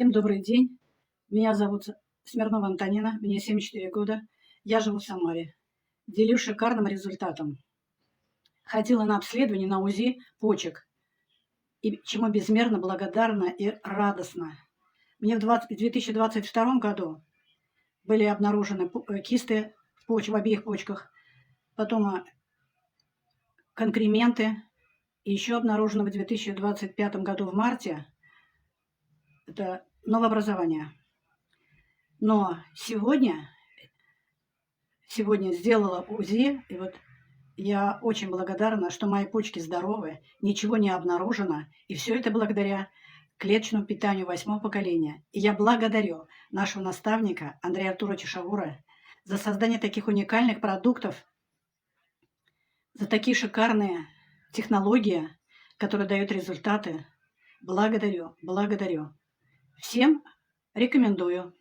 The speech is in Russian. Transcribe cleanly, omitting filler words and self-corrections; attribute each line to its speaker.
Speaker 1: Всем добрый день. Меня зовут Смирнова Антонина, мне 74 года. Я живу в Самаре. Делюсь шикарным результатом. Ходила на обследование на УЗИ почек, и чему безмерно благодарна и радостна. Мне в 2022 году были обнаружены кисты в обеих почках, потом конкременты, и еще обнаружено в 2025 году в марте это новообразование. Но сегодня сделала УЗИ, и вот я очень благодарна, что мои почки здоровы, ничего не обнаружено, и все это благодаря клеточному питанию 8-го поколения. И я благодарю нашего наставника Андрея Артуровича Шавура за создание таких уникальных продуктов, за такие шикарные технологии, которые дают результаты. Благодарю. Всем рекомендую.